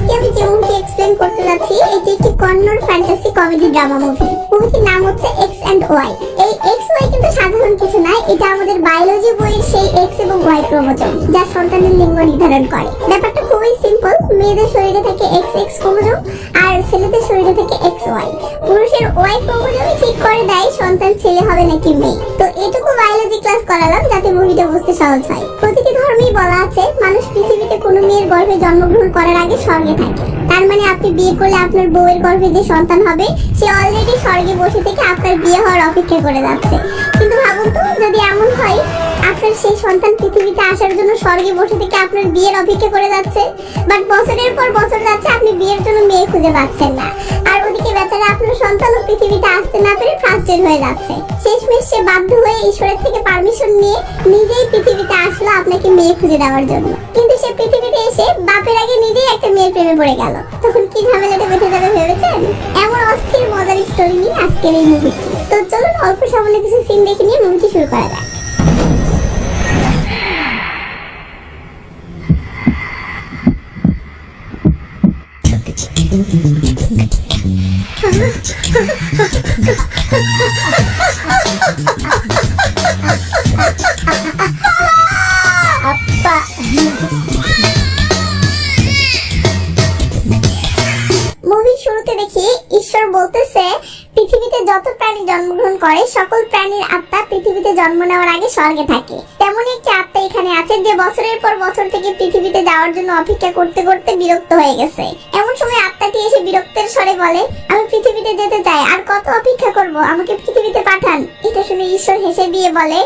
আজকে আমি যে মুভি এক্সপ্লেন করতে যাচ্ছি এটি একটি Kannada fantasy comedy drama movie. মুভিটির নাম হচ্ছে এক্স এন্ড ওয়াই। এই এক্স ওয়াই কিন্তু সাধারণ কিছু নয়, এটা আমাদের বায়োলজি বইয়ের সেই এক্স এবং ওয়াই ক্রোমোজোম যা সন্তানের লিঙ্গ নির্ধারণ করে। ব্যাপারটা খুবই সিম্পল, মেয়েদের শরীরে থাকে এক্স এক্স ক্রোমোজোম আর ছেলেদের শরীরে থাকে এক্স ওয়াই। পুরুষের ওয়াই ক্রোমোজোমই ঠিক করে দেয় সন্তান ছেলে হবে নাকি মেয়ে। তো এটুকু বায়োলজি ক্লাস করালাম যাতে মুভিটা বুঝতে সহজ হয়। প্রতিটি ধর্মেই বলা আছে মানুষ পৃথিবীতে কোনো মেয়ের গর্ভে জন্মগ্রহণ করার আগে স্বর্গে থাকে। তার মানে আপনি বিয়ে করলে আপনার বউয়ের গর্ভে যে সন্তান হবে সে অলরেডি স্বর্গে বসে থেকে আপনার বিয়ে হওয়ার অপেক্ষা করে যাচ্ছে। কিন্তু ভাবুন তো, যদি এমন হয় আপনার সেই সন্তান পৃথিবীতে আসার জন্য স্বর্গে বসে থেকে আপনার বিয়ের অপেক্ষা করে যাচ্ছে, বাট বছরের পর বছর যাচ্ছে আপনি বিয়ের জন্য মেয়ে খুঁজে পাচ্ছেন না, আর ওদিকে বেচারা আপনার সন্তানও পৃথিবীতে আসতে না পেরে ফ্রাস্ট্রেট হয়ে যাচ্ছে। শেষমেশ সে বাধ্য হয়ে ঈশ্বরের থেকে পারমিশন নিয়ে নিজেই পৃথিবীতে আসলো আপনাকে মেয়ে খুঁজে দেওয়ার জন্য। কিন্তু সে পৃথিবীতে এসে বাপের আগে নিজেই একটা মেয়ের প্রেমে পড়ে গেল, তখন কি ঝামেলাটা বেঁধে যাবে ভেবেছেন? এমন অস্থির মজার স্টোরি নিয়ে আজকের এই মুভিটি। তো চলুন অল্প সামান্য কিছু সিন দেখে নিয়ে মুভিটি শুরু করা যাক। মুভির শুরুতে দেখি ঈশ্বর বলতেছে পৃথিবীতে যত প্রাণী জন্মগ্রহণ করে সকল প্রাণীর আত্মা পৃথিবীতে জন্ম নেওয়ার আগে স্বর্গে থাকে। তেমনই একটি আত্মা এখানে আছে যে বছরের পর বছর থেকে পৃথিবীতে যাওয়ার জন্য অপেক্ষা করতে করতে বিরক্ত হয়ে গেছে। এমন সময় আত্মাটি এসে বিরক্তের স্বরে বলে, আমি পৃথিবীতে যেতে চাই, আর কত অপেক্ষা করব, আমাকে পৃথিবীতে পাঠান। এটা শুনে ঈশ্বর হেসে দিয়ে বলে,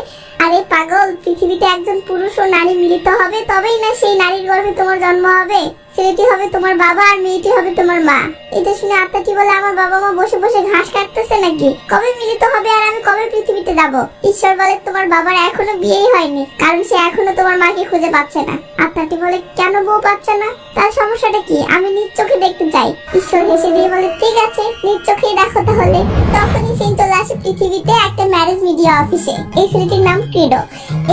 আরে পাগল, পৃথিবীতে একজন পুরুষ ও নারী মিলিত হবে তবেই না সেই নারীর গর্ভে তোমার জন্ম হবে। ছেলেটি হবে তোমার বাবা আর মেয়েটি হবে তোমার মা। এটা শুনে আত্মাটি বলে, আমার বাবা মা বসে বসে ঘাস কাটতেছে নাকি? কবে মিলিত হবে আর আমি কবে পৃথিবীতে যাব? ঈশ্বর বলে, তোমার বাবার এখনো বিয়েই হয়নি, কারণ সে এখনো তোমার মাকে খুঁজে পাচ্ছে না। আত্মাটি বলে, কেন বউ পাচ্ছে না? তার সমস্যাটা কি? আমি নিজ চোখে দেখতে চাই। ঈশ্বর হেসে দিয়ে বলে, ঠিক আছে, নিজ চোখেই দেখো তাহলে। তখনই সিন চলে আসে পৃথিবীতে একটা ম্যারেজ মিডিয়া অফিসে। এই ছেলেটির নাম ক্রিডো।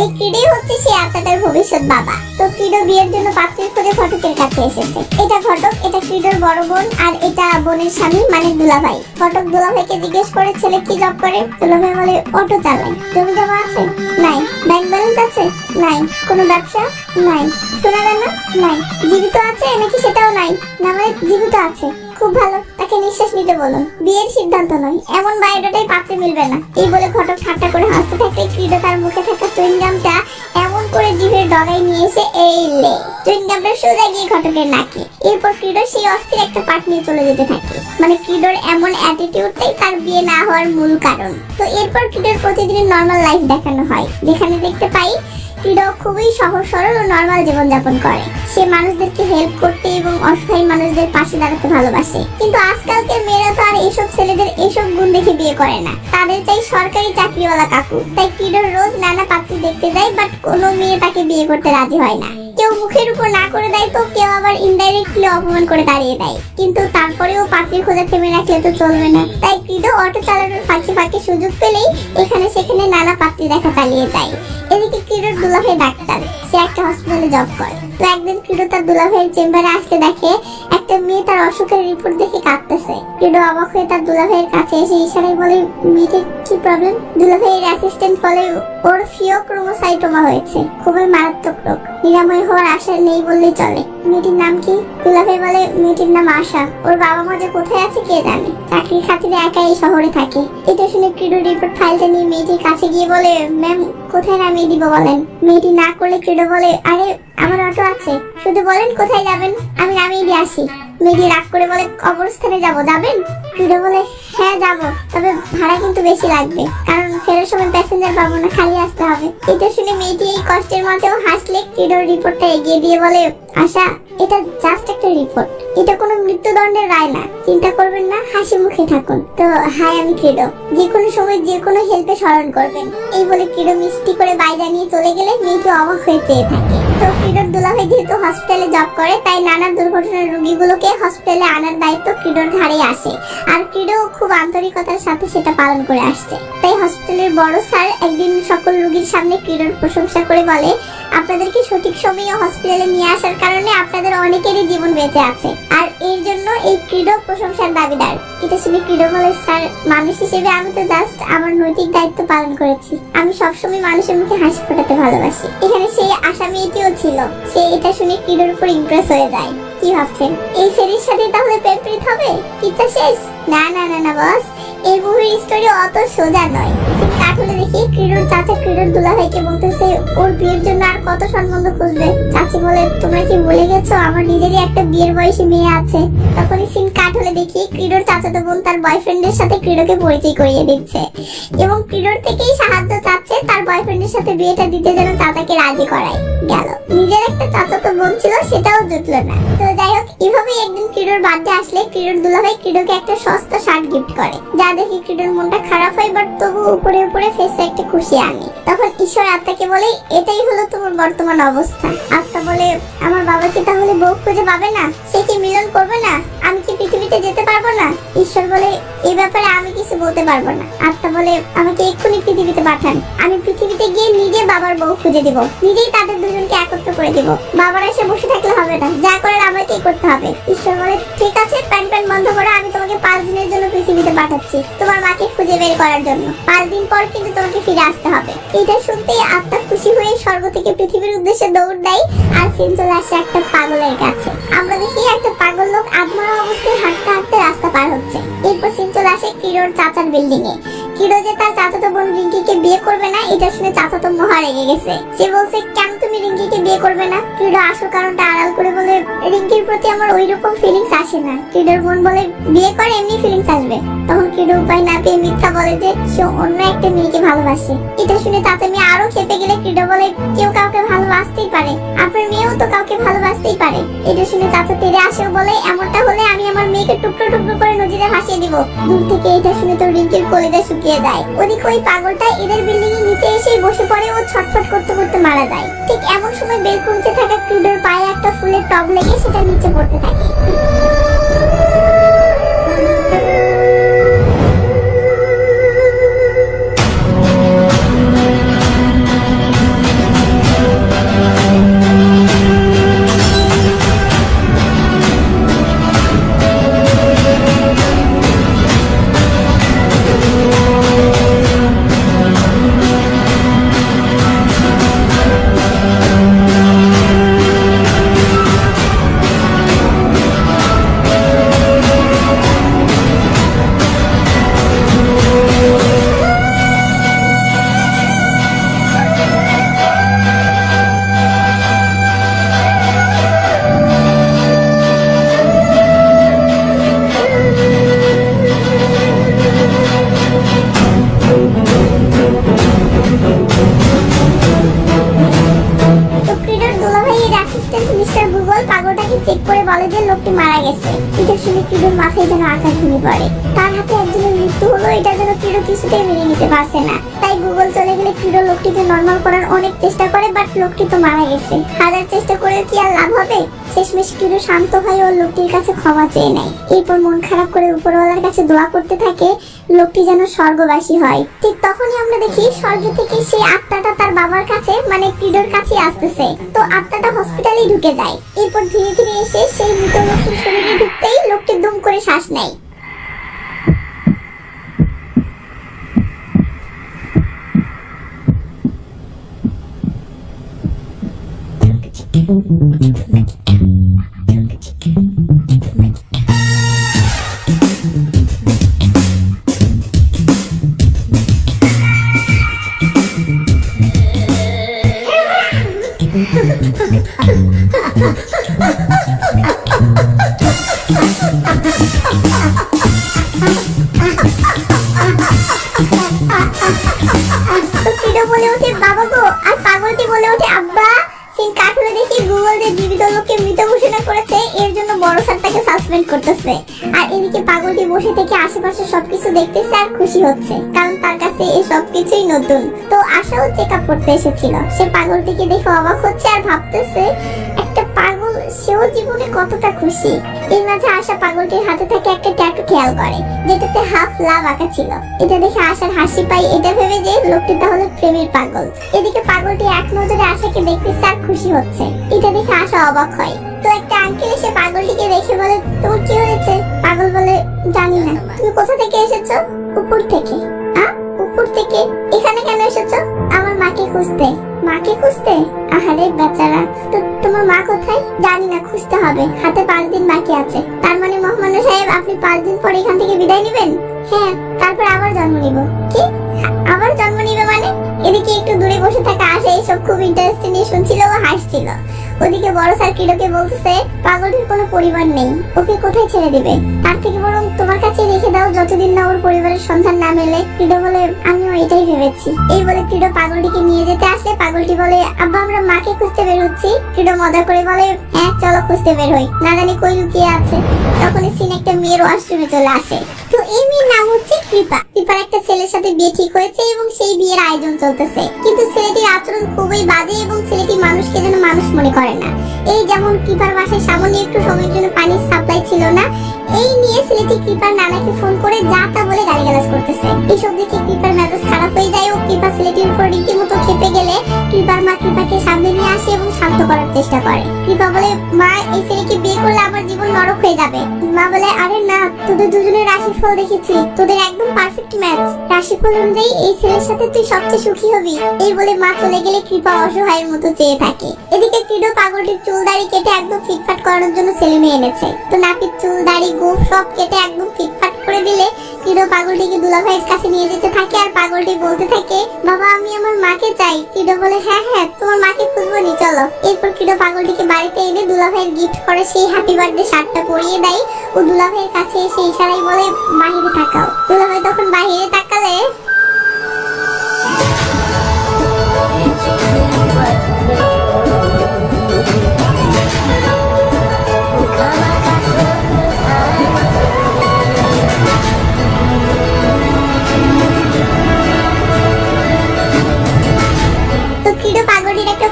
এই ক্রিডোই হচ্ছে সেই আত্মাটার ভবিষ্যৎ বাবা। তো ক্রিডো বিয়ের জন্য পাত্রীর খোঁজে ফটকের কাছে এসেছে। এটা ঘটক, এটা ক্রিডোর বড় বোন, আর এটা বোনের স্বামী মানে দুলাভাই। ফটক দুলাভাইকে জিজ্ঞেস করে ছেলে কি জব করে। দুলাভাই বলে, অটো চালায়। জমি জমা আছে? নাই। ব্যাংক ব্যালেন্স আছে? নাই। কোনো ব্যবসা? নাই। সোনা দানা? নাই। জীবিত আছে নাকি সেটাও নাই? না, মানে জীবিত আছে। খুব ভালো, তাকে নিঃশ্বাস নিতে বলুন। বিয়ের সিদ্ধান্ত নয়, এমন বায়োডাটাই পাত্রে মিলবে না। এই বলে ঘটক ঠাট্টা করে হাসতে থাকতে ক্রিডো তার মুখে থাকা চুইংগামটা এমন করে জিভের ডগায় নিয়ে এসে এই লে চুইংগামটা সোজা গিয়ে ঘটকের নাকে। এরপর ক্রিডো সেই অস্থির একটা পাট নিয়ে চলে যেতে থাকে। মানে ক্রিডোর এমন অ্যাটিটিউডটাই তার বিয়ে না হওয়ার মূল কারণ। তো এরপর ক্রিডোর প্রতিদিনের নর্মাল লাইফ দেখানো হয়, যেখানে দেখতে পাই ক্রিডো খুবই সহজ সরল ও নর্মাল জীবনযাপন করে। সে মানুষদেরকে হেল্প করতে এবং অসহায় মানুষদের পাশে দাঁড়াতে ভালোবাসে। কিন্তু আজকালকার মেয়েরা তো আর এইসব ছেলেদের এইসব গুণ দেখে বিয়ে করে না, তাদের চাই সরকারি চাকরিওয়ালা কাকু। তাই ক্রিডো রোজ নানা পাত্রী দেখতে যায়, বাট কোনো মেয়ে তাকে বিয়ে করতে রাজি হয় না। কেউ মুখের উপর না করে দেয়, তো কেউ আবার ইনডাইরেক্টলি অপমান করে তাড়িয়ে দেয়। কিন্তু তারপরেও পাত্রীর খোঁজা থেমে রাখলে তো চলবে না। তাই ক্রিডো অটো চালানোর ফাঁকে ফাঁকে সুযোগ পেলেই এখানে সেখানে নানা পাত্রী দেখা চালিয়ে যায়। এদিকে ক্রিডোর দুলাভাই ডাক্তার, সে একটা হসপিটালে জব করে। তো একদিন ক্রিডো তার দুলাভাইয়ের চেম্বারে আসতে দেখে একটা মেয়ে তার অসুখের রিপোর্ট দেখে কাঁদতেছে। ক্রিডো অবাক হয়ে তার দুলাভাইয়ের কাছে এসে ইশারায় বলে, মেয়েটির কি প্রবলেম? দুলাভাইয়ের অ্যাসিস্ট্যান্ট বলে, ওর ফিওক্রোমোসাইটোমা হয়েছে, খুবই মারাত্মক রোগ, নিরাময় হওয়ার আশা নেই বললেই চলে। মেয়েটির নাম কি? দুলাভাই বলে, মেয়েটির নাম আশা। ওর বাবা মা যে কোথায় আছে কে জানে, চাকরির খাতিরে একা এই শহরে থাকে। এটা শুনে ক্রিডো রিপোর্ট ফাইলটা নিয়ে মেয়েটির কাছে গিয়ে বলে, ম্যাম কোথায় নামিয়ে দিব বলেন? মেয়েটি না করলে ক্রিডো বলে, আরে আমার অটো আছে, শুধু বলেন কোথায় যাবেন, আমি নামিয়ে দিয়ে আসি। মেয়েটি রাগ করে বলে, কবরস্থানে যাবেন? ক্রিডো বলে, হ্যাঁ যাবো, তবে ভাড়া কিন্তু বেশি লাগবে, কারণ ফেরার সময় প্যাসেঞ্জার পাবো না, খালি আসতে হবে। এটা শুনে মেয়েটি এই কষ্টের মাঝেও হাসলে ক্রিডোর রিপোর্টটা এগিয়ে দিয়ে বলে, আশা এটা জাস্ট একটা রিপোর্ট, এটা কোনো মৃত্যুদণ্ডের রায় না, চিন্তা করবেন না, হাসি মুখে থাকুন। তো হাই, আমি ক্রিডো, যে কোনো সময় যে কোনো হেল্পে স্মরণ করবেন। এই বলে ক্রিডো মিষ্টি করে বাই জানিয়ে চলে গেলে মেয়েটি অবাক হয়ে চেয়ে থাকে। তো ক্রিডোর দুলাভাই যেহেতু হসপিটালে জব করে তাই নানা দুর্ঘটনার রোগীগুলোকে হসপিটালে আনার দায়িত্ব ক্রিডোর ঘাড়েই আসে। আর ক্রিডো খুব আন্তরিকতার সাথে সেটা পালন করে আসছে। তাই হসপিটালের বড় স্যার একদিন সকল রোগীর সামনে ক্রিডোর প্রশংসা করে বলে, আপনাদেরকে সঠিক সময়ে হসপিটালে নিয়ে আসার কারণে আপনাদের অনেকেরই জীবন বেঁচে আছে, আর এর জন্য এই ক্রিডো প্রশংসার দাবিদার। এটা শুনে ক্রিডো বলে, স্যার মানুষ হিসেবে আমি তো জাস্ট আমার নৈতিক দায়িত্ব পালন করেছি। আমি সবসময় মানুষের মুখে হাসি ফোটাতে ভালোবাসি। এখানে সেই আসামি এটিও ছিল। সে এটা শুনে ক্রিডোর উপর ইমপ্রেস হয়ে যায়। কি ভাবছেন এই সেরির সাথে তাহলে প্রেম হবে? কিচ্ছা শেষ? না না না না বস, এই মুভির স্টোরি অত সোজা নয়। কাঠুলে দেখি ক্রিডোর চাচা ক্রিডোর দুলাভাইকে বলতেছে ওর বিয়ের জন্য আর কত সম্বন্ধ খুঁজবে। চাচি বলে, তোমরা কি ভুলে গেছো আমার নিজেরই একটা বিয়ের বয়সী মেয়ে আছে। তখনই সিন কাঠুলে দেখি ক্রিডোর চাচাতো বোন তার বয়ফ্রেন্ডের সাথে ক্রিডোকে পরিচয় করিয়ে দিচ্ছে এবং ক্রিডোর থেকেই সাহায্য চাচ্ছে তার বয়ফ্রেন্ডের সাথে বিয়েটা দিতে যেন চাচাকে রাজি করায়। গেল নিজের একটা চাচাতো বোন ছিল সেটাও জুটলো না। তো যাই হোক, এভাবেই একদিন ক্রিডোর বার্থডে আসলে ক্রিডোর দুলাভাই ক্রিডোকে একটা সস্তা শার্ট গিফট করে, যা দেখে ক্রিডোর মনটা খারাপ হয়, বাট তবু উপরে উপরে ফেসে একটা খুশি আনে। তখন ঈশ্বর আত্মাকে বলে, এটাই হলো তোমার বর্তমান অবস্থা। আত্মা বলে, আমার বাবা কি তাহলে বউ খুঁজে পাবে না? সে কি মিলন করবে না? আমি কি পৃথিবীতে যেতে পারবো না? ঈশ্বর বলে, এই ব্যাপারে আমি কিছু বলতে পারবো না। আত্মা বলে, আমাকে এক্ষুনি পৃথিবীতে পাঠান। আমি পৃথিবীতে গিয়ে নিজে বাবার বউ খুঁজে দিব, নিজেই তাদের দুজনকে একত্র করে দিব। বাবার এসে বসে থাকলে হবে না, যা করার আমাকেই করতে হবে। ঈশ্বর বলে, ঠিক আছে, প্যান প্যান বন্ধ করো, আমি তোমাকে 5 দিনের জন্য পৃথিবীতে পাঠাচ্ছি তোমার মাকে খুঁজে বের করার জন্য। 5 দিন পর কিন্তু তোমাকে ফিরে আসতে হবে। এটা শুনতেই আত্মা খুশি হয়ে স্বর্গ থেকে পৃথিবীর উদ্দেশ্যে দৌড় দেয়, আর সিন চলে আসে একটা পাগলের কাছে। আমরা দেখি একটা পাগল লোক আত্মার অবস্থায় হাঁটতে হাঁটতে রাস্তা পার হচ্ছে। এরপর সিন চলে আসে ক্রিডোর চাচার বিল্ডিং এ। ক্রিডো যে তার চাচাতো বোন রিঙ্কিকে বিয়ে করবে না এটা শুনে চাচাতো মহা রেগে গেছে। সে বলছে, কেন তুমি রিঙ্কিকে বিয়ে করবে না? ক্রিডো আসল কারণটা আড়াল করে বলে, রিঙ্কির প্রতি আমার ওইরকম ফিলিংস আসে না। ক্রিডোর বোন বলে, বিয়ে করে এমনি ফিলিংস আসবে। তখন ক্রিডো উপায় না পেয়ে মিথ্যা বলে যে সে অন্য একটা মেয়েকে ভালোবাসে। এটা শুনে চাচা মেয়ে আরো খেপে গেলে ক্রিডো বলে, কেউ কাউকে ভালোবাসতেই পারে, আপনার মেয়েও তো কাউকে ভালোবাসতেই পারে। এটা শুনে চাচা তেরে আসেও বলে, এমনটা হলে আমি আমার মেয়েকে টুকরো টুকরো করে নদীতে ভাসিয়ে দিব। দূর থেকে এটা শুনে তো রিঙ্কির কলিজা শুকিয়ে যায়। ওদিকে ওই পাগলটা এদের বিল্ডিং এর নিচে এসে বসে পড়ে ও ছটফট করতে করতে মারা যায়। ঠিক এমন সময় বেলকুনিতে থাকা ক্রিডোর পায়ে একটা ফুলের টব লেগে সেটা নিচে পড়তে থাকে। চেক করে বলে যে লোকটি মারা গেছে। এটা শুনে ক্রিডোর মাথায় যেন আকাশ ভেঙে পড়ে। তার হাতে একজনের মৃত্যু হলো, এটা যেন ক্রিডো কিছুতেই মেনে নিতে পারছে না। তাই গুগল চলে গেলে ক্রিডো লোকটিকে নরমাল করার অনেক চেষ্টা করে, বাট লোকটি তো মারা গেছে। হাজার চেষ্টা করে কি আর লাভ হবে? শেষমেশ ক্রিডো শান্ত হয়ে ওর লোকটির কাছে ক্ষমা চেয়ে নেয়। এরপর মন খারাপ করে উপরওয়ালার কাছে দোয়া করতে থাকে লোকটি যেন স্বর্গবাসী হয়। ঠিক তখনই আমরা দেখি স্বর্গ থেকে সেই আত্মাটা তার বাবার কাছে মানে ক্রিডোর কাছে আসতেছে। তো আত্মাটা হসপিটালে ঢুকে যায়। এরপর ধীরে ধীরে এসে সেই মৃত লোকটির শরীরে ঢুকতেই লোকটি দুম করে শ্বাস নেয়। বলে ওঠে বাবা গো, আর পাগলটি বলে ওঠে আব্বা। সিন কাঠুরে দেখি গুগল যে জীবিত লোককে মৃত ঘোষণা করেছে, এর জন্য বড় স্যার তাকে সাসপেন্ড করতেছে। আর এদিকে পাগলটি বসে থেকে আশেপাশে সবকিছু দেখতেছে আর খুশি হচ্ছে, কারণ তার কাছে এই সবকিছুই নতুন। তো আশাও চেক আপ করতে এসেছিল। সে পাগলটিকে দেখে অবাক হচ্ছে আর ভাবতেছে পাগল সেও জীবনে কতটা খুশি। এর মাঝে আশা পাগলটির হাতে থাকে একটা ট্যাটু খেয়াল করে, যেটাতে হাফ লাভ আঁকা ছিল। এটা দেখে আশার হাসি পাই, এটা ভেবে যে লোকটি তাহলে প্রেমের পাগল। এদিকে পাগলটি এক নজরে আশাকে দেখতেছে আর খুশি হচ্ছে। এটা দেখে আশা অবাক হয়। তো একটা আঙ্কেল এসে পাগলটিকে দেখে বলে, তোমার কি হয়েছে? পাগল বলে, জানি না। তুমি কোথা থেকে এসেছো? উপর থেকে। উপর থেকে? এখানে কেন এসেছো? আমার মাকে খুঁজতে। মাকে খুঁজতে? আহারে বেচারা। তো তোমার মা কোথায়? জানি না, খুঁজতে হবে। হাতে 5 দিন বাকি আছে। তার মানে মহামান্য সাহেব, আপনি 5 দিন পরে এখান থেকে বিদায় নেবেন? হ্যাঁ, তারপর আবার জন্ম নিব। কি? আবার জন্ম নিবে মানে? এদিকে একটু দূরে বসে থাকা আশা এসব খুব ইন্টারেস্ট নিয়ে শুনছিল ও হাসছিল। ওদিকে বড় স্যার কিডোকে বলতেছে, পাগলটির কোনো পরিবার নেই, ওকে কোথায় ছেড়ে দিবে? তার থেকে বরং তোমার কাছে রেখে দাও, যতদিন না ওর পরিবারের সন্ধান না মেলে। কিডো বলে, আমিও এটাই ভেবেছি। এই বলে কিডো পাগলটিকে নিয়ে যেতে আসলে পাগলটি বলে, আব্বা আমরা মাকে খুঁজতে বের হচ্ছি। কিডো মজা করে বলে, হ্যাঁ চলো খুঁজতে বের হই, না জানি কই লুকিয়ে আছে। তখন সিন একটা মেয়ের ওয়াশরুমে চলে আসে। তো এই মেয়ের নাম হচ্ছে কৃপা। কৃপার একটা ছেলের সাথে বিয়ে ঠিক হয়েছে এবং সেই বিয়ের আয়োজন চলতেছে, কিন্তু ছেলেটির আচরণ খুবই বাজে এবং ছেলেটি মানুষকে যেন মানুষ মনে করে না। এই যেমন কৃপার বাসায় সামান্য একটু সময়ের জন্য পানির সাপ্লাই ছিল না, এই নিয়ে ছেলেটি কৃপার নানাকে ফোন করে যা তা বলে গালিগালাজ করতেছে। এইসব দেখে কৃপার মেজাজ খারাপ হয়ে যায় ও কৃপা ছেলেটির উপর রীতিমতো খেপে গেলে কৃপার মা কৃপাকে সামনে নিয়ে আসে এবং শান্ত করার চেষ্টা করে। কৃপা বলে, মা এই ছেলেকে বিয়ে করলে আমার জীবন নরক হয়ে যাবে। মা বলে, আরে না, তোদের দুজনের রাশিফল দেখেছি, তোদের একদম পারফেক্ট ম্যাচ। রাশিফল অনুযায়ী এই ছেলের সাথে তুই সবচেয়ে সুখী হবি। এই বলে মা চলে গেলে কৃপা অসহায়ের মতো চেয়ে থাকে। এদিকে কিডো পাগলটির চুল দাড়ি কেটে একদম ফিটফাট করানোর জন্য ছেলে মেয়ে এনেছে। তো নাপিত চুল দাড়ি গোফ সব কেটে একদম ফিটফাট করে দিলে কিডো পাগলটিকে দুলাভাইয়ের কাছে নিয়ে যেতে থাকে আর পাগলটি বলতে থাকে, বাবা আমি আমার মাকে চাই। কিডো বলে, হ্যাঁ হ্যাঁ তোমার মাকে খুঁজবো নি, চলো। এরপর কিডো পাগলটিকে বাড়িতে এনে দুলাভাইয়ের গিফট করে সেই হ্যাপি বার্থডে শার্টটা পরিয়ে দেয় ও দুলাভাইয়ের কাছে এসে ইশারায় বলে, বাহিরে তাকাও। দুলাভাই তখন বাহিরে তাকালে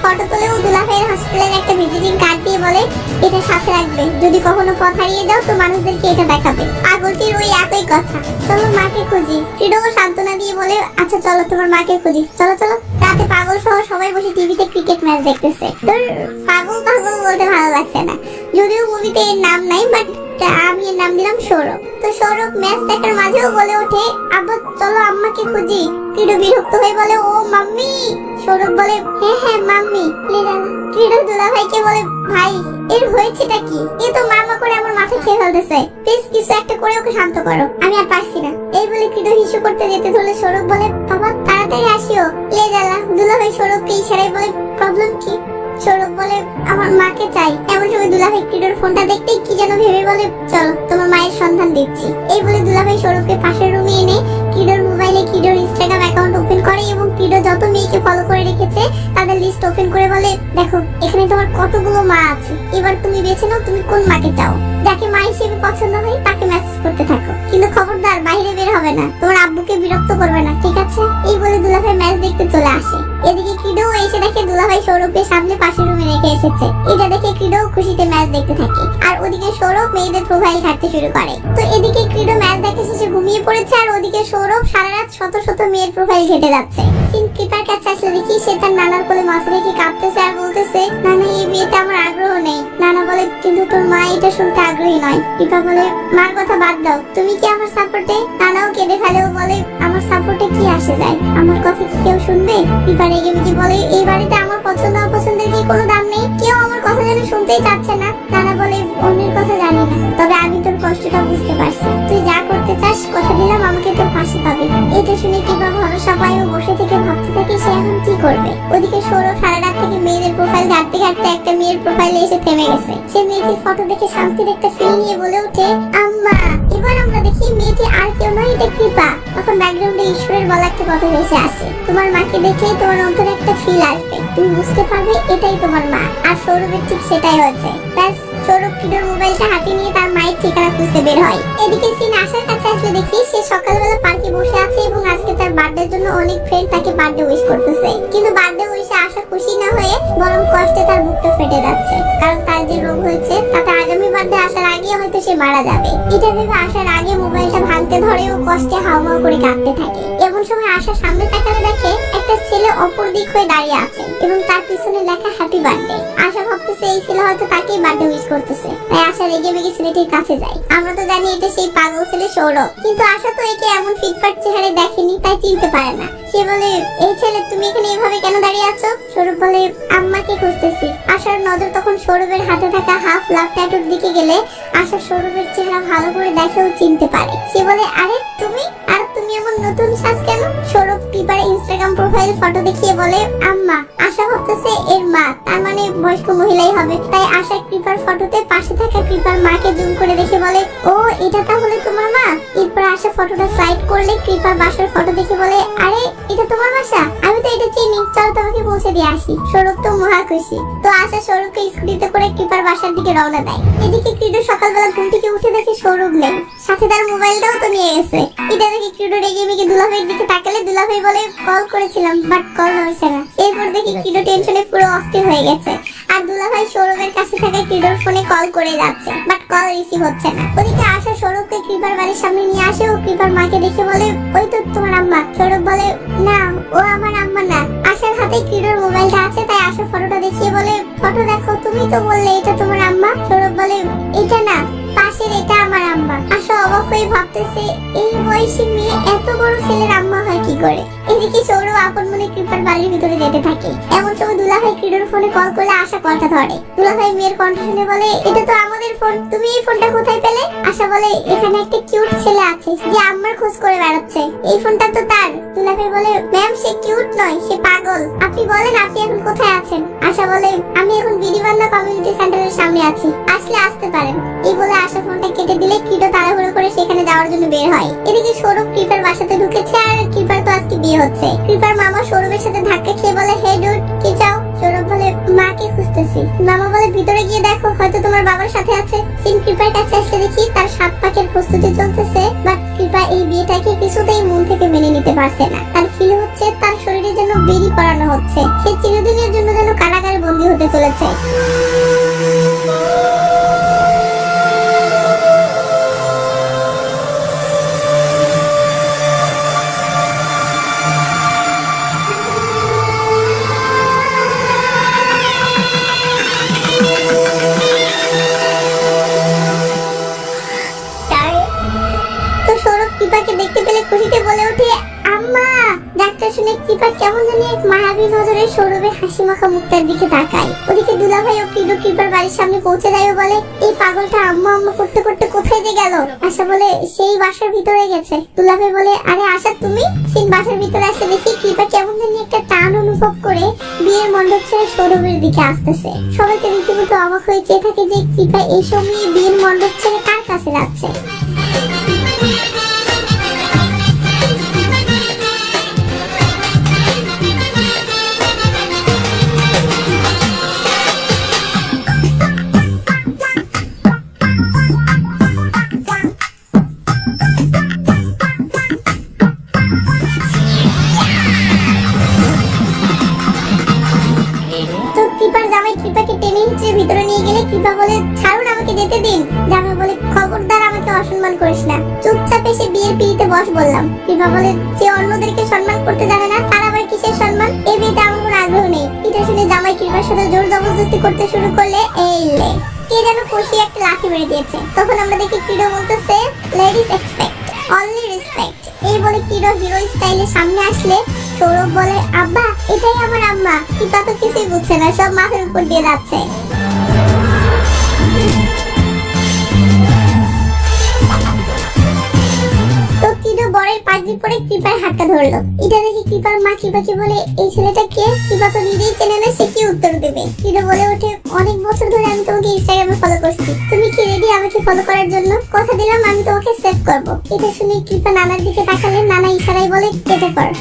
ফটো তুলে ও দুলাভাইয়ের হসপিটালের একটা ভিজিটিং কার্ড দিয়ে বলে, এটা সাথে রাখবে, যদি কখনো পথ হারিয়ে যাও তো মানুষদেরকে এটা দেখাবে। পাগলটির ওই একই কথা, চলো মাকে খুঁজি। কিডো সান্ত্বনা দিয়ে বলে, আচ্ছা চলো তোমার মাকে খুঁজি, চলো চলো। রাতে পাগল সহ সবাই বসে টিভিতে ক্রিকেট ম্যাচ দেখতেছে। তোর পাগল পাগল বলতে ভালো লাগছে না, যদিও মুভিতে এর নাম নাই, বাট আমি এর নাম দিলাম সৌরভ। তো সৌরভ ম্যাচ দেখার মাঝেও বলে ওঠে, আব্বা চলো আম্মাকে খুঁজি। কিডো বিরক্ত হয়ে বলে, ও মাম্মি। সৌরভ বলে, হ্যাঁ হ্যাঁ মাম্মি। কিডো দুলাভাইকে বলে, ভাই এর হয়েছেটা কি? এ তো মামা করে আমার মাথা খেয়ে ফেলতেছে, প্লিজ কিছু একটা করে ওকে শান্ত করো, আমি আর পারছি না। এই বলে কিডো হিসু করতে যেতে ধরলে সৌরভ বলে, বাবা তাড়াতাড়ি আসিও। দুলাভাই সৌরভকে ইশারায় বলে, প্রবলেম কি? সৌরভ বলে, আমার মাকে চাই। এমন সময় দুলাভাই কিডোর ফোনটা দেখতে কি যেন ভেবে বলে, চলো তোমার মায়ের সন্ধান দিচ্ছি। এই বলে দুলাভাই সৌরভকে পাশের রুমে এনে কিডোর মোবাইলে কিডোর ইনস্টাগ্রাম অ্যাকাউন্ট ওপেন করে এবং কিডো যত মেয়েকে ফলো করে রেখেছে তাদের লিস্ট ওপেন করে বলে, দেখো এখানে তোমার কতগুলো মা আছে, এবার তুমি বেছে নাও তুমি কোন মাকে চাও। যাকে মা হিসেবে পছন্দ হয় তাকে মেসেজ করতে থাকো, কিন্তু খবরদার বাইরে বের হবে না, তোমার আব্বুকে বিরক্ত করবে না, ঠিক আছে? এই বলে দুলাভাই ম্যাচ দেখতে চলে আসে। এদিকে কিডো এসে দেখে দুলাভাই সৌরভকে সামনে পাশের রুমে রেখে এসেছে। এটা দেখে কিডো খুশিতে ম্যাচ দেখতে থাকে আর ওদিকে সৌরভ মেয়েদের প্রোফাইল ঘাটতে শুরু করে। তো এদিকে কিডো ম্যাচ দেখে শেষে ঘুমিয়ে পড়েছে আর ওদিকে সৌরভ সারা রাত শত শত মেয়ের প্রোফাইল ঘেটে যাচ্ছে। কৃপার কাছে আসলে দেখি সে তার নানার কোলে মাথা রেখে কাঁপতেছে আর বলতেছে, নানা এই বিয়েতে আমার আগ্রহ নেই। নানা বলে, কিন্তু তোর মা এটা শুনতে আগ্রহী নয়। কৃপা বলে, মার কথা বাদ দাও, তুমি কি আমার সাপোর্টে? নানাও কেঁদে ফেলেও বলে, আমার সাপোর্টে কি আসে যায়, আমার কথা কি কেউ শুনবে? কৃপা রেগে মেগে বলে, এই বাড়িতে আমার পছন্দ অপছন্দের কি কোনো দাম নেই? কেউ আমার কথা যেন শুনতেই চাচ্ছে না। নানা বলে, অন্যের কথা জানি না, তবে আমি তোর কষ্টটা বুঝতে পারছি। তুই যা করতে চাস কথা দিলাম আমাকে তোর পাশে পাবে। এটা শুনে কৃপা ভরসা পায় ও বসে থেকে ভাবতে থাকে সে এখন কি করবে। ওদিকে সৌরভ সারা রাত থেকে মেয়েদের প্রোফাইল ঘাটতে ঘাটতে একটা মেয়ের প্রোফাইলে এসে থেমে গেছে। সে মেয়েটির ফটো দেখে শান্তির একটা ফিল নিয়ে বলে ওঠে, আম্মা। এবার আমরা দেখি মেয়েটি আর কেউ নয়, এটা কৃপা। তখন ব্যাকগ্রাউন্ডে ঈশ্বরের বলা একটা কথা ভেসে আসে, তোমার মাকে দেখে তোমার অন্তরে একটা ফিল আসবে, তুমি বুঝতে পারবে এটাই তোমার মা। আর সৌরভের ঠিক সেটাই হয়েছে। ব্যাস সৌরভ কিডোর মোবাইলটা হাতে নিয়ে তার মায়ের ঠিকানা খুঁজতে বের হয়। এদিকে সিন আসার কাছে আসলে দেখি সে সকালবেলা পার্কে বসে আছে এবং আজকে তার বার্থডের জন্য অনেক ফ্রেন্ড তাকে বার্থডে উইশ করতেছে, কিন্তু বার্থডে উইশে আশা খুশি না হয়ে বরং কষ্টে তার বুকটা ফেটে যাচ্ছে, কারণ তার যে রোগ হয়েছে তাতে আগামী বার্থডে আসার আগে হয়তো সে মারা যাবে। এটা ভেবে আসার আগে মোবাইলটা ভাঙতে ধরে ও কষ্টে হাউমাউ করে কাঁদতে থাকে। এমন সময় আশা সামনে তাকালে দেখে একটা ছেলে অপর দিক হয়ে দাঁড়িয়ে আছে এবং তার পিছনে লেখা হ্যাপি বার্থডে। আশা ভাবতেছে এই ছেলে হয়তো তাকেই বার্থডে উইশ করতেছে, তাই আশা রেগে মেগে ছেলেটির কাছে যায়। আমরা তো জানি এটা সেই পাগল ছেলে সৌরভ, কিন্তু আশা তো একে এমন ফিটফাট চেহারা দেখেনি, তাই চিনতে পারে না। সে বলে, এই ছেলে তুমি এখানে এভাবে কেন দাঁড়িয়ে আছো? সৌরভ বলে, আম্মাকে খুঁজতেছি। আশার নজর তখন সৌরভের হাতে থাকা হাফ লাভ ট্যাটুর দিকে গেলে আশা সৌরভের চেহারা ভালো করে দেখেও চিনতে পারে। সে বলে, আরে তুমি, আর তুমি এমন নতুন সাজ কেন? সৌরভ কৃপার ইনস্টাগ্রাম প্রোফাইল ফটো দেখিয়ে বলে, আম্মা। আশা ভাবতেছে এর মা, তার মানে বয়স্ক মহিলাই হবে, তাই আশা কৃপার ফটোতে পাশে থাকা কৃপার মাকে জুম করে দেখে বলে, ও এটা তাহলে তোমার মা। এরপর আশা ফটোটা সাইড করলে কৃপার বাসার ফটো দেখে বলে, আরে এটা তোমার বাসা? আমি তো এটা চিনি, চলো তোমাকে পৌঁছে দিয়ে আসি। সৌরভ তো মহা খুশি। তো আশা সৌরভকে স্কুটিতে করে কৃপার বাসার দিকে রওনা দেয়। এদিকে ক্রিডো সকালবেলা ঘুম থেকে উঠে দেখে সৌরভ নেই, সাথে তার মোবাইলটাও তো নিয়ে গেছে। এটা দেখে ক্রিডো রেগে মেগে দুলাভাইয়ের দিকে তাকালে দুলাভাই বলে, কল করেছিলাম বাট কল হয়েছে না। এরপর দেখি ক্রিডো টেনশনে পুরো অস্থির হয়ে গেছে, আর দুলাভাই সৌরভের কাছে থাকা ক্রিডোর ফোনে কল করে যাচ্ছে, বাট কল রিসিভ হচ্ছে না। ওদিকে আশা সৌরভকে কৃপার বাড়ির সামনে নিয়ে আসে ও কৃপার মাকে দেখে বলে, ওই তো তোমার আম্মা। সৌরভ বলে, না ও আমার আম্মা না। আশার হাতে ক্রিডোর মোবাইলটা আছে, তাই আশা ফটোটা দেখিয়ে বলে, ফটো দেখো, তুমি তো বললে এটা তোমার আম্মা। সৌরভ বলে, এটা না, পাশের এটা আমার আম্মা। আশা অবাক হয়ে ভাবতেছে এই বয়সী মেয়ে এত বড় ছেলের আম্মা হয় কি করে। এদিকে সৌরভ আপন মনে কৃপার বাড়ির ভিতরে যেতে থাকে। এমন সময় দুলাভাই ক্রিডোর ফোনে কল করলে আশা কলটা ধরে। দুলাভাই মেয়ের কণ্ঠ শুনে বলে, এটা তো আমাদের ফোন, তুমি এই ফোনটা কোথায় পেলে? আশা বলে, এখানে একটা কিউট ছেলে আছে যে আম্মার খোঁজ করে বেড়াচ্ছে, এই ফোনটা তো তার। দুলাভাই বলে, ম্যাম সে কিউট নয়, সে পাগল। আপনি বলেন আপনি এখন কোথায় আছেন? আশা বলে, আমি এখন বিডিবান্ধা কমিউনিটি সেন্টারের সামনে আছি, আসলে আসতে পারেন। এই বলে আশা ফোনটা কেটে দিলে ক্রিডো তাড়াহুড়ো করে সেখানে যাওয়ার জন্য বের হয়। এদিকে সৌরভ কৃপার বাসাতে ঢুকেছে, আর কৃপার তো আজকে বিয়ে হচ্ছে। কৃপার মামা সৌরভের সাথে ধাক্কা খেয়ে বলে, হে ডুড, কি চাও? সৌরভ বলে, মাকে খুঁজতেছি। মামা বলে, ভিতরে গিয়ে দেখো, হয়তো তোমার বাবার সাথে আছে। সিন কৃপার কাছে এসে দেখি তার 7 পাকের প্রস্তুতি চলতেছে, বাট কৃপা এই বিয়েটাকে কিছুতেই মন থেকে মেনে নিতে পারছে না। তার ফিল হচ্ছে তার শরীরে যেন বেরি পড়ানো হচ্ছে, সে চিরদিনের জন্য যেন কারাগারে বন্দী হতে চলেছে। কৃপাকে দেখতে পেলে খুশিতে বলে ওঠে, আম্মা। ডাক্তার শুনে কৃপা কেমন জানি এক মায়াবী নজরে সৌরভের হাসি মাখা মুখটার দিকে তাকায়। ওদিকে দুলাভাই ও ক্রিডো কৃপার বাড়ির সামনে পৌঁছে যায় ও বলে, এই পাগলটা আম্মা আম্মা করতে করতে কোথায় যে গেল? আশা বলে, সেই বাসার ভিতরে গেছে। দুলাভাই বলে, আরে আশা তুমি? সিন বাসার ভিতরে আসে দেখি কৃপা কেমন জানি একটা টান অনুভব করে বিয়ের মণ্ডপ ছেড়ে সৌরভের দিকে আসতেছে। সবাই তো রীতিমতো অবাক হয়ে চেয়ে থাকে যে কৃপা এই সময় বিয়ের মণ্ডপ ছেড়ে কার কাছে যাচ্ছে। ভিতরে নিয়ে গেলে কৃপা বলে, ছাড়ুন আমাকে যেতে দিন। জামাই বলে, খবরদার আমাকে অসম্মান করিস না, চুপচাপ এসে বিয়ের পিড়িতে বস বললাম। কৃপা বলে, যে অন্যদেরকে সম্মান করতে জানে না তার আবার কিসের সম্মান? এই বিয়েতে আমার কোনো আগ্রহ নেই। এটা শুনে জামাই কৃপার সাথে জোর জবরদস্তি করতে শুরু করলে এই লে কে যেন কষিয়ে একটা লাঠি মেরে দিয়েছে। তখন আমরা দেখি ক্রিডো বলতেছে, লেডিস এক্সপেক্ট অনলি রেসপেক্ট। এই বলে ক্রিডো হিরো স্টাইলে সামনে আসলে সৌরভ বলে, আব্বা এটাই আমার আম্মা। কৃপা তো কিছুই বুঝছে না, সব মাথার উপর দিয়ে যাচ্ছে। তো ক্রিডো বরের পাগড়ি পরে কৃপার হাতটা ধরলো। এটা দেখে কৃপার মা কৃপাকে বলে, এই ছেলেটা কে? কৃপা তো নিজেই চেনে না, সে কি উত্তর দেবে? ক্রিডো বলে ওঠে, অনেক বছর ধরে আমি তোমাকে ইনস্টাগ্রামে ফলো করছি, তুমি কি রেডি আমাকে ফলো করার জন্য? কথা দিলাম আমি তোমাকে সেভ করব। এটা শুনে কৃপা নানার দিকে তাকালে নানা ইশারায় বলে, কেটে পড়।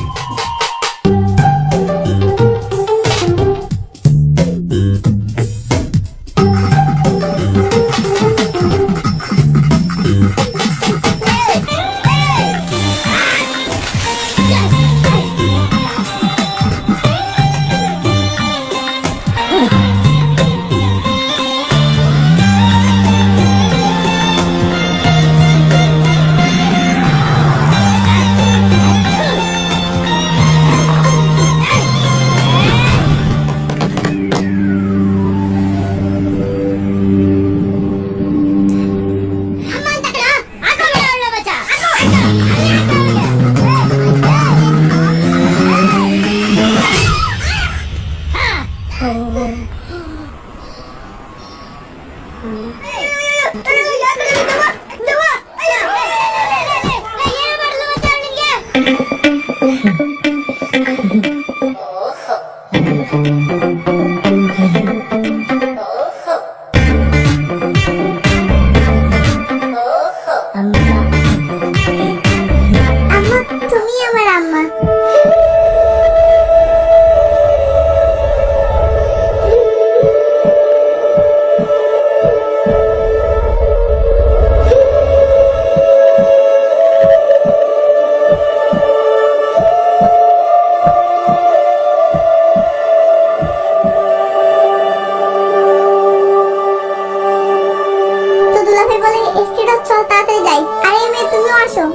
আসো।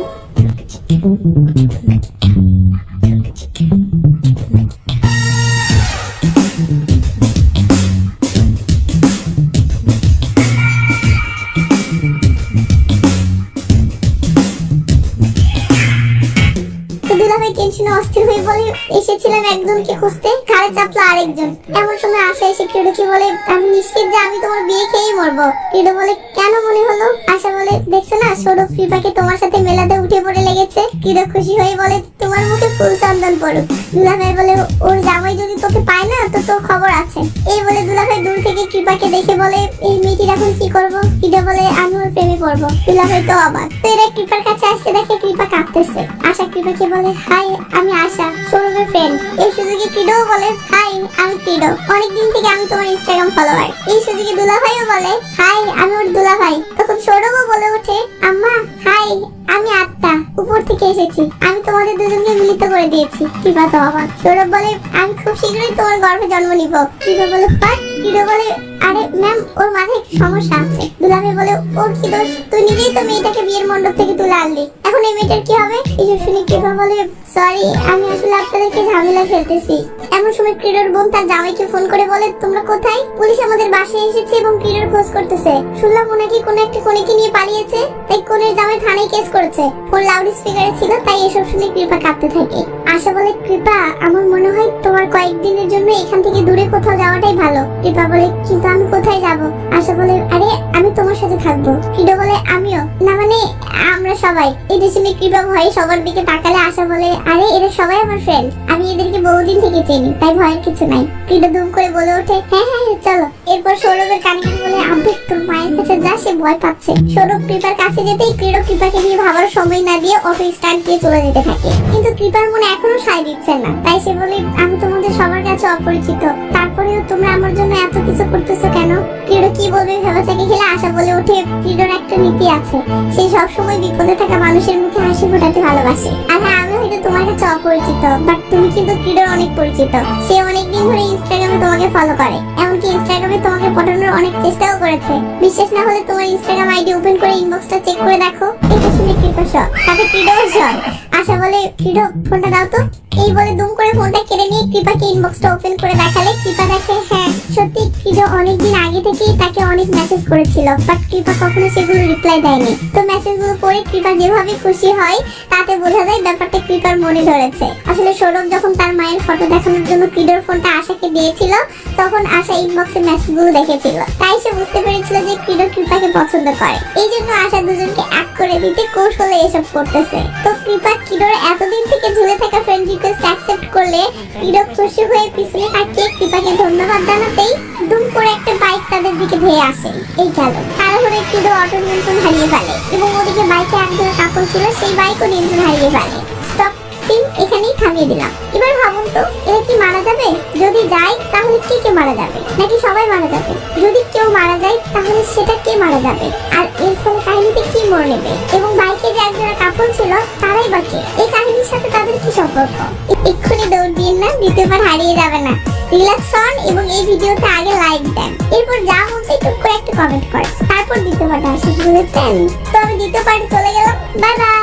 দুলাভাই টেনশনে অস্থির হয়ে বলে, এসেছিলাম একজনকে খুঁজতে, ঘাড়ে চাপলো আরেকজন। এমন সময় আশা এসে ক্রিডোকে বলে, আমি নিশ্চিত যে আমি তোমার বিয়ে খেয়েই মরবো। ক্রিডো বলে, কেন মনে হলো? আশা বলে, দেখছো না সৌরভ কৃপাকে তোমার সাথে মেলাতে উঠে পড়ে লেগেছে। ক্রিডো খুশি হয়ে বলে, তোমার মুখে ফুল চন্দন পড়ুক। দুলাভাই বলে, ওর জামাই যদি তোকে পায় না তো তোর খবর আছে। এই বলে দুলাভাই দূর থেকে কৃপাকে দেখে বলে, এই মেয়েটির এখন কি করবো? ক্রিডো বলে, আমি ওর প্রেমে পড়বো। দুলাভাই তো অবাক। তো এরা কৃপার কাছে আসতে দেখে কৃপা কাঁদতেছে। আশা কৃপাকে বলে, হাই, আমি আশা, সৌরভের ফ্রেন্ড। এই সুযোগে ক্রিডো বলে, হাই, আমি ক্রিডো, অনেকদিন থেকে আমি তোমার ইনস্টাগ্রাম ফলোয়ার। এই সুযোগে দুলাভাইও বলে, হাই, আমি ওর দুলাভাই। তখন সৌরভও বলে ওঠে, আম্মা, হাই, আমি আত্মা, উপর থেকে এসেছি, আমি তোমাদের দুজনকে মিলিত করে দিয়েছি। কৃপা তো অবাক। সৌরভ বলে, আমি খুব শীঘ্রই তোমার গর্ভে জন্ম নিব। কৃপা বলে, বাট? ক্রিডো বলে, আরে ম্যাম, ওর মাথায় একটু সমস্যা আছে। দুলাভাই বলে, ওর কি দোষ? তুই নিজেই তো মেয়েটাকে বিয়ের মণ্ডপ থেকে তুলে আনলি, এখন এই মেয়েটার কি হবে? এসব শুনে কৃপা বলে, সরি, আমি আসলে আপনাদেরকে ঝামেলা ফেলতেছি। এমন সময় ক্রিডোর বোন তার জামাইকে ফোন করে বলে, তোমরা কোথায়? পুলিশ আমাদের বাসায় এসেছে এবং ক্রিডোর খোঁজ করতেছে। শুনলাম ও নাকি কোনো একটা কনেকে নিয়ে পালিয়েছে, তাই কনের জামাই থানায় কেস করেছে। ফোন লাউড স্পিকারে ছিল, তাই এসব শুনে কৃপা কাঁদতে থাকে। আশা বলে, কৃপা, আমার মনে হয় তোমার কয়েকদিনের জন্য এখান থেকে দূরে কোথাও যাওয়াটাই ভালো। কৃপা বলে, কিন্তু আমি কোথায় যাব? আশা বলে, আরে আমি তোমার সাথে থাকবো। ক্রিডো বলে, আমিও না, মানে আমরা সবাই। এই যে শুনে কৃপা ভয়ে সবার দিকে তাকালে আশা বলে, আরে এরা সবাই আমার ফ্রেন্ড, আমি এদেরকে বহুদিন থেকে চিনি, তাই ভয়ের কিছু নাই। ক্রিডো দুম করে বলে ওঠে, হ্যাঁ হ্যাঁ চলো। এরপর সৌরভের কানে কানে বলে, আব্বু তোর মায়ের কাছে যা, সে ভয় পাচ্ছে। সৌরভ কৃপার কাছে যেতেই ক্রিডো কৃপাকে নিয়ে ভাবার সময় না দিয়ে অটো স্টার্ট দিয়ে চলে যেতে থাকে। কিন্তু কৃপার মনে এখনো সায় দিচ্ছে না, তাই সে বলে, আমি তোমাদের সবার কাছে অপরিচিত, তারপরেও তোমরা আমার জন্য এত কিছু করতেছো কেন? ক্রিডো কি বলবে ভেবে থেকে খেলে আশা বলে ওঠে, ক্রিডোর একটা নীতি আছে, সে সবসময় বিপদে থাকা মানুষের মুখে হাসি ফোটাতে ভালোবাসে। আর হ্যাঁ, আমি হয়তো তোমার কাছে অপরিচিত, বাট তুমি কিন্তু ক্রিডোর অনেক পরিচিত। সে অনেকদিন ধরে ইনস্টাগ্রামে তোমাকে ফলো করে, এমনকি ইনস্টাগ্রামে তোমাকে পটানোর অনেক চেষ্টাও করেছে। বিশ্বাস না হলে তোমার ইনস্টাগ্রাম আইডি ওপেন করে ইনবক্সটা চেক করে দেখো। এটা শুনে কৃপা শক, তাকে ক্রিডোও শক। আশা বলে, ক্রিডো ফোনটা দাও তো। এই বলে দুম করে ফোনটা কেড়ে নিয়ে কৃপাকে ইনবক্সটা ওপেন করে দেখালে কৃপা দেখে, হ্যাঁ সত্যি ক্রিডো অনেকদিন আগে থেকেই তাকে অনেক মেসেজ করেছিল, বাট কৃপা কখনো সেগুলো রিপ্লাই দেয়নি। তো মেসেজগুলো পড়ে কৃপা যেভাবে খুশি হয় তাতে বোঝা যায় ব্যাপারটা কৃপার মনে ধরেছে। আসলে সৌরভ যখন তার মায়ের ফটো দেখানোর জন্য ক্রিডোর ফোনটা আশাকে দিয়েছিল, তখন আশা ইনবক্সে মেসেজগুলো দেখেছিল, তাই সে বুঝতে পেরেছিল যে ক্রিডো কৃপাকে পছন্দ করে। এই জন্য আশা দুজনকে এক করে দিতে কৌশলে এসব করতেছে। তো কৃপা ক্রিডোর এতদিন থেকে ঝুলে থাকা ফ্রেন্ড রিকোয়েস্ট অ্যাকসেপ্ট করলে ক্রিডো খুশি হয়ে পিছনে তাকিয়ে কৃপাকে ধন্যবাদ জানাতেই দুম করে একটা বাইক তাদের দিকে ধেয়ে আসে। এই গেল তাড়াহুড়ো ক্রিডো অটো নিয়ন্ত্রণ হারিয়ে ফেলে এবং ওদিকে বাইকে একজন কাপড় ছিল, সেই বাইকও নিয়ন্ত্রণ হারিয়ে ফেলে। স্টপ সিন এখানেই থামিয়ে দিলাম। এবার ভাবুন তো, এরা কি মারা যাবে? যদি যায় তাহলে কে কে মারা যাবে, নাকি সবাই মারা যাবে? যদি কেউ মারা যায় তাহলে সেটা কে মারা যাবে, আর এর ফলে কাহিনীতে কি মোড় নেবে? এবং বাইকে যে একজোড়া কাপড় ছিল তারাই বা কে? এই কাহিনীর সাথে তাদের কি সম্পর্ক? এক্ষুনি দৌড় দিন না, দ্বিতীয়বার হারিয়ে যাবে না। রিল্যাক্স হন এবং এই ভিডিওতে আগে লাইক দেন, এরপর যা মন চাই টুক করে একটা কমেন্ট করেন, তারপর দ্বিতীয় পার্ট আসতে বলেছেন। তো আমি দ্বিতীয় পার্টে চলে গেলাম। Bye bye.